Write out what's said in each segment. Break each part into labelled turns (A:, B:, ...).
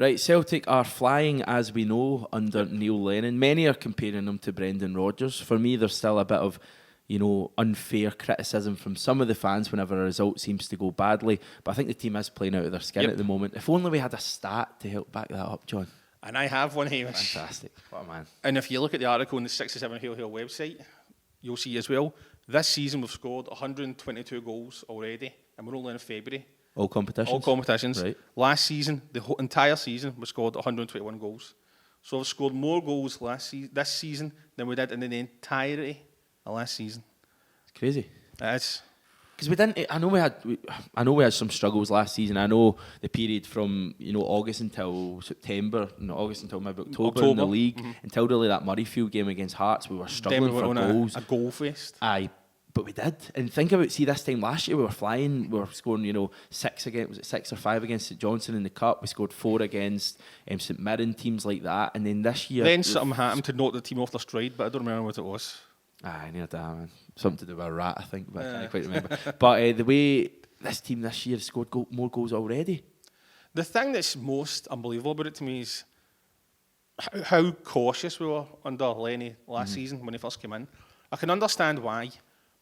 A: Right, Celtic are flying, as we know, under Neil Lennon. Many are comparing them to Brendan Rodgers. For me, there's still a bit of, unfair criticism from some of the fans whenever a result seems to go badly. But I think the team is playing out of their skin at the moment. If only we had a stat to help back that up, John.
B: And I have one, Hamish.
A: Fantastic. What a man.
B: And if you look at the article on the 67 Hill Hill website, you'll see as well, this season we've scored 122 goals already, and we're only in February.
A: All competitions?
B: All competitions.
A: Right.
B: Last season, the whole entire season, we scored 121 goals. So we've scored more goals this season than we did in the entirety of last season.
A: It's crazy.
B: It is.
A: Because we didn't. I know we had some struggles last season. I know the period from August until September, August until maybe October in the league, until really that Murrayfield game against Hearts, we were struggling for goals.
B: A goal fest.
A: Aye. But we did. And think about, this time last year we were flying. We were scoring, 6 or 5 against St Johnstone in the Cup. We scored 4 against St Mirren, teams like that. And then this year...
B: Then something happened to knock the team off their stride, but I don't remember what it was.
A: I near that, man. Something to do with a rat, I think, but I can't quite remember. But the way this team this year has scored more goals already.
B: The thing that's most unbelievable about it to me is how cautious we were under Lenny last season when he first came in. I can understand why.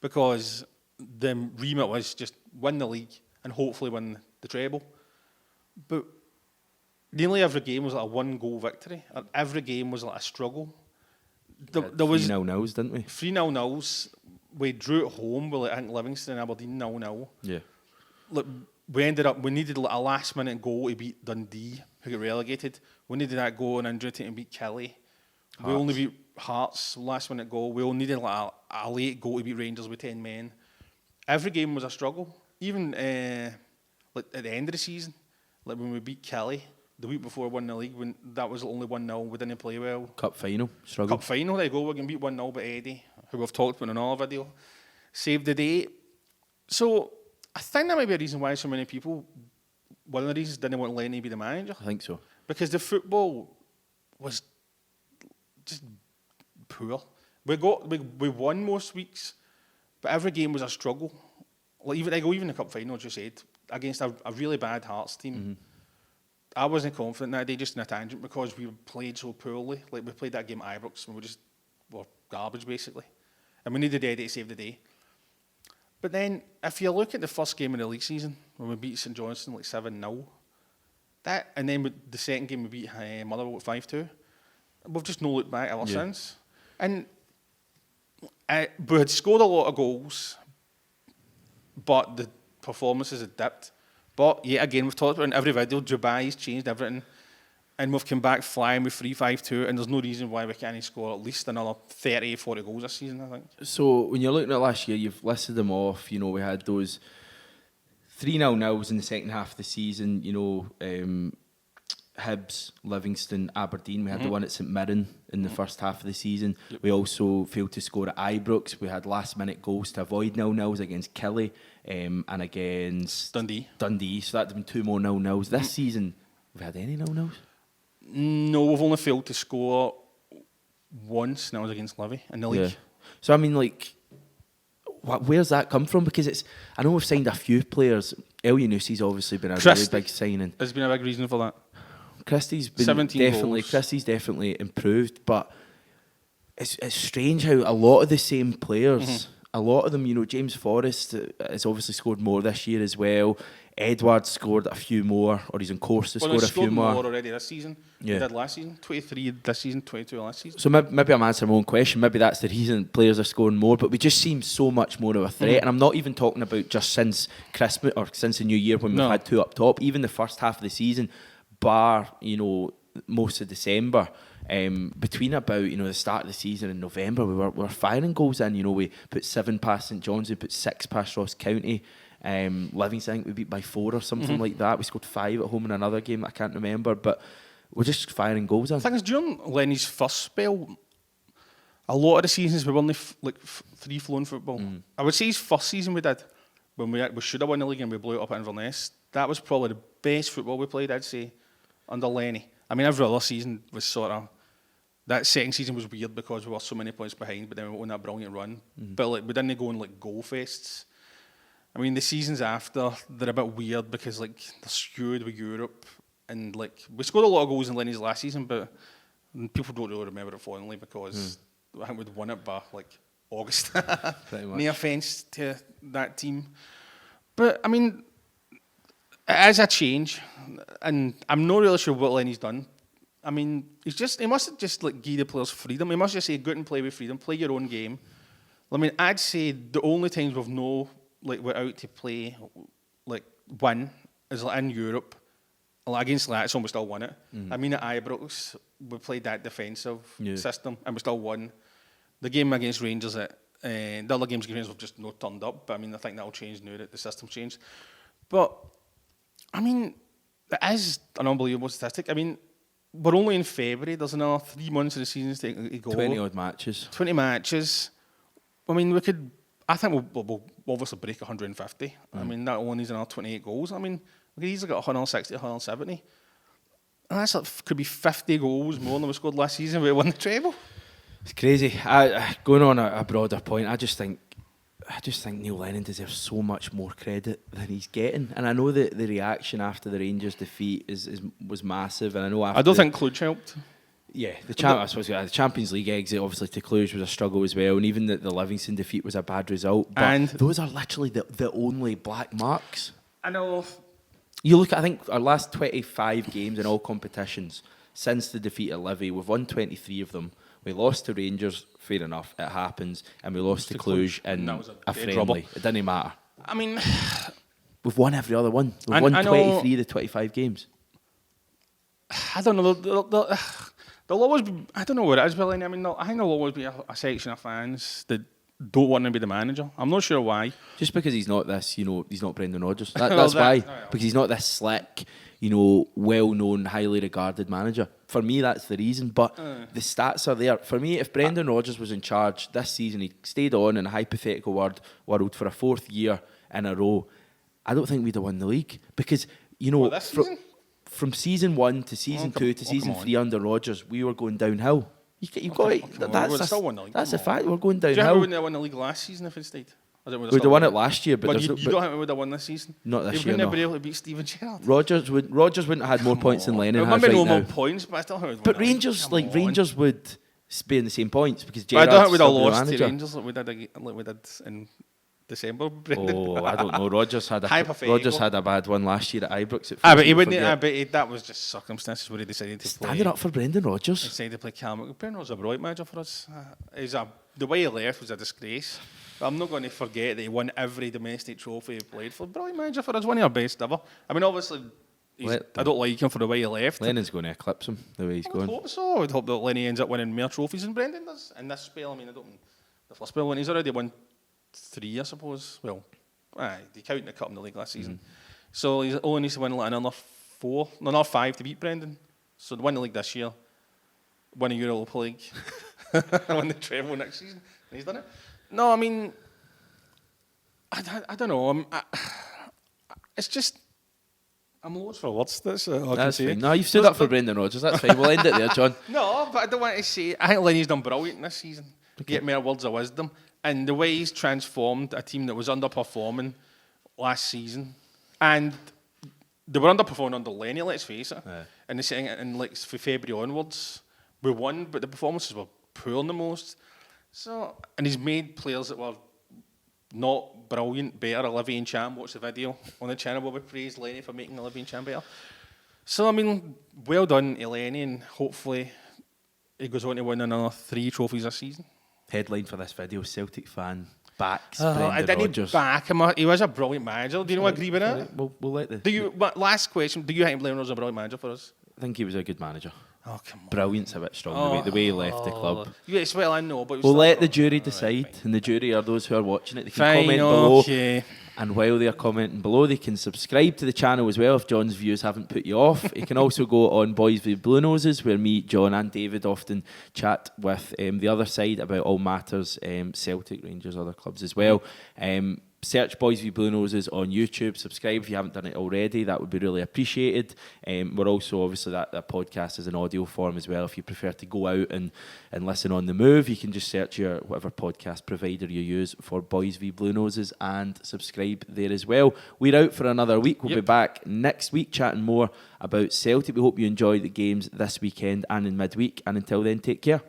B: Because the remit was just win the league and hopefully win the treble. But nearly every game was like a 1-goal victory. Every game was like a struggle. There was
A: 3-0-0s, didn't we?
B: 3-0-0s. We drew at home with, I think, Livingston and Aberdeen 0-0.
A: Yeah.
B: Look, we needed like a last-minute goal to beat Dundee, who got relegated. We needed that goal in injury time to beat Kelly. We only beat Hearts, last-minute goal. We only needed like a late goal to beat Rangers with 10 men. Every game was a struggle. Even like at the end of the season, like when we beat Kelly, the week before we won the league, when that was only 1-0, we didn't play well.
A: Cup final, struggle.
B: Cup final, there you go. We can beat 1-0, but Eddie, who we've talked about in another video, saved the day. So I think that might be a reason why so many people, one of the reasons, didn't want Lenny to be the manager.
A: I think so.
B: Because the football was just poor. We won most weeks, but every game was a struggle. Like even the cup final, as you said, against a really bad Hearts team. I wasn't confident that day, just in a tangent, because we played so poorly. Like we played that game at Ibrox and we were garbage basically, and we needed Eddie to save the day. But then, if you look at the first game of the league season when we beat St Johnstone like 7-0, and then the second game we beat Motherwell at 5-2. We've just no looked back ever since. And we had scored a lot of goals, but the performances had dipped. But yet again, we've talked about in every video, Dubai's changed everything. And we've come back flying with 3-5-2, and there's no reason why we can't score at least another 30, 40 goals this season, I think.
A: So when you're looking at last year, you've listed them off. We had those 3-0-0s in the second half of the season, Hibs, Livingston, Aberdeen. We had the one at St Mirren in the first half of the season. Yep. We also failed to score at Ibrox. We had last-minute goals to avoid 0-0s against Kelly and against
B: Dundee.
A: So that would have been 2 more 0-0s. This season, have we had any 0-0s?
B: No, we've only failed to score once, and that was against Livy in the league.
A: Yeah. So, I mean, where's that come from? Because I know we've signed a few players. El Yunusi's obviously been a very big signing.
B: There's been a big reason for that.
A: Christie's definitely improved, but it's strange how a lot of the same players, a lot of them, James Forrest has obviously scored more this year as well. Edwards scored a few more, or he's on course to score a few more.
B: Already this season. Yeah. He did last season, 23 this season, 22 last season.
A: So maybe I'm answering my own question. Maybe that's the reason players are scoring more, but we just seem so much more of a threat. And I'm not even talking about just since Christmas or since the New Year when we've had 2 up top. Even the first half of the season, bar most of December, between about the start of the season in November, we were firing goals in. We put 7 past St John's, we put 6 past Ross County. Livingston, I think we beat by 4 or something like that. We scored 5 at home in another game I can't remember, but we're just firing goals in.
B: The thing is, during Lenny's first spell, a lot of the seasons we won free-flowing football. I would say his first season we did, when we should have won the league and we blew it up at Inverness. That was probably the best football we played, I'd say, under Lenny. I mean, every other season was sort of... That second season was weird because we were so many points behind, but then we went on that brilliant run. But we didn't go on goal fests. I mean, the seasons after, they're a bit weird because they're skewed with Europe. And like we scored a lot of goals in Lenny's last season, but people don't really remember it fondly because I think we'd won it by like August. No offence to that team, but I mean, it is a change, and I'm not really sure what Lenny's done. I mean, he must have just like give the players freedom. He must just say, go out and play with freedom, play your own game. I mean, I'd say the only times we're out to play, like win, is like in Europe. Like against Lazio, we still won it. I mean, at Ibrox, we played that defensive system, and we still won. The game against Rangers, the other games against Rangers have just not turned up. But I mean, I think that'll change now that the system's changed. But I mean, it is an unbelievable statistic. I mean, we're only in February. There's another 3 months of the season to go.
A: 20 odd matches.
B: 20 matches. I mean, I think we'll obviously break 150. I mean, that only needs another 28 goals. I mean, we could easily get 160, 170. And that's like, could be 50 goals more than we scored last season when we won the treble.
A: It's crazy. Going on a broader point, I just think Neil Lennon deserves so much more credit than he's getting. And I know that the reaction after the Rangers defeat was massive. And I know
B: I don't think Cluj helped.
A: Yeah, the Champions League exit obviously to Cluj was a struggle as well, and even the Livingston defeat was a bad result. But
B: and
A: those are literally the only black marks.
B: I know.
A: You look at, I think, our last 25 games in all competitions since the defeat at Livy, we've won 23 of them. We lost to Rangers, fair enough, it happens, and we lost to Cluj in a friendly. It didn't matter.
B: I mean,
A: we've won every other one. We've won 23 of the 25 games.
B: I don't know. There'll always be, I don't know what it is, Billy. I mean, I think there'll always be a section of fans that don't want to be the manager. I'm not sure why.
A: Just because he's not this, he's not Brendan Rodgers. That's why. Because he's not this slick, well-known, highly regarded manager. For me, that's the reason. But the stats are there. For me, if Brendan Rodgers was in charge this season, he stayed on in a hypothetical world for a fourth year in a row, I don't think we'd have won the league. Because,
B: this season?
A: From season 1 to season 2 to season 3 under Rodgers, we were going downhill. You've got it. That's a fact. We're going downhill.
B: Do you think we wouldn't have won the league last season if it stayed?
A: We'd have won it last year, but
B: you don't think we would have won this season?
A: Not this year,
B: We
A: no.
B: wouldn't have been able to beat Steven Gerrard.
A: Rodgers wouldn't have had more points than Lennon has
B: Maybe
A: right
B: no
A: now.
B: more points, but I still think
A: But Rangers would be in the same points because
B: Gerrard's
A: Gerrard's
B: I don't think we'd have
A: still the
B: lost to
A: manager.
B: Rangers like we did in December.
A: Oh, I don't know. Rodgers had a bad one last year at Ibrox.
B: But he wouldn't. But that was just circumstances where he decided to
A: standing up for Brendan Rodgers.
B: Decided to play Calm. Brendan was a brilliant manager for us. The way he left was a disgrace. But I'm not going to forget that he won every domestic trophy he played for. Brilliant manager for us, one of our best ever. I mean, obviously, I don't like him for the way he left.
A: Lennon's going to eclipse him the way he's going.
B: I would hope so. I would hope that Lenny ends up winning more trophies than Brendan does. In this spell, I mean, the first spell when he's already won 3, I suppose. Well, they count the cup in the league last season. So he only needs to win like another 5 to beat Brendan. So to win the league this year, win a Europa League, win the treble next season. And he's done it. No, I mean, I don't know. It's just, I'm lost for words. That's all I can say.
A: Fine. No, you've stood up for Brendan Rodgers. That's fine. We'll end it there, John.
B: No, but I don't want to say. I think Lenny's done brilliant this season. Get more words of wisdom. And the way he's transformed a team that was underperforming last season. And they were underperforming under Lenny, let's face it. Yeah. And like for February onwards, we won, but the performances were poor the most. So, and he's made players that were not brilliant better. Olivia Chan, watch the video on the channel where we praised Lenny for making Olivia Chan better. So, I mean, well done to Lenny, and hopefully he goes on to win another 3 trophies this season.
A: Headline for this video: Celtic fan backs
B: I
A: Brendan
B: didn't
A: Rodgers.
B: back him. He was a brilliant manager. Do you not agree with that?
A: We'll let the.
B: Last question: do you think Brendan was a brilliant manager for us?
A: I think he was a good manager.
B: Oh, come on.
A: Brilliant's a bit strong, the way he left the club.
B: Yes, well, I know, but
A: we'll let the jury decide, right, and the jury are those who are watching it. They can comment below, and while they are commenting below, they can subscribe to the channel as well if John's views haven't put you off. You can also go on Boys with Blue Noses, where me, John and David often chat with the other side about all matters, Celtic, Rangers, other clubs as well. search Boys v Blue Noses on YouTube. Subscribe if you haven't done it already. That would be really appreciated. We're also, obviously, that podcast is an audio form as well. If you prefer to go out and listen on the move, you can just search your whatever podcast provider you use for Boys v Blue Noses and subscribe there as well. We're out for another week. We'll be back next week chatting more about Celtic. We hope you enjoy the games this weekend and in midweek. And until then, take care.